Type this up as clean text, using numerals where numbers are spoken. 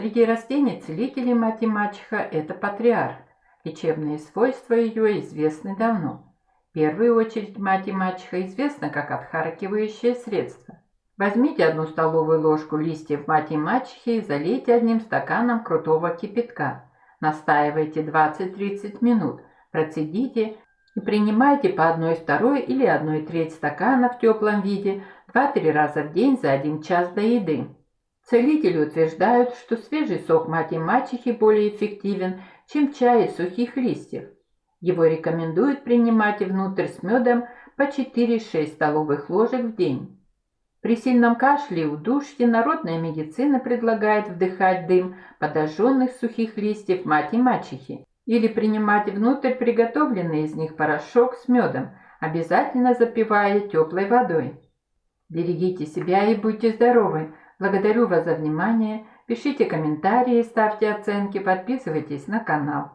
Среди растений-целителей мать и мачеха – это патриарх. Лечебные свойства ее известны давно. В первую очередь мать и мачеха известна как отхаркивающее средство. Возьмите 1 столовую ложку листьев мати мачехи и залейте 1 стаканом крутого кипятка. Настаивайте 20-30 минут, процедите и принимайте по 1/2 или 1/3 стакана в теплом виде 2-3 раза в день за 1 час до еды. Целители утверждают, что свежий сок мати мачехи более эффективен, чем чай из сухих листьев. Его рекомендуют принимать внутрь с медом по 4-6 столовых ложек в день. При сильном кашле и удушье народная медицина предлагает вдыхать дым подожженных сухих листьев мати мачехи или принимать внутрь приготовленный из них порошок с медом, обязательно запивая теплой водой. Берегите себя и будьте здоровы! Благодарю вас за внимание. Пишите комментарии, ставьте оценки, подписывайтесь на канал.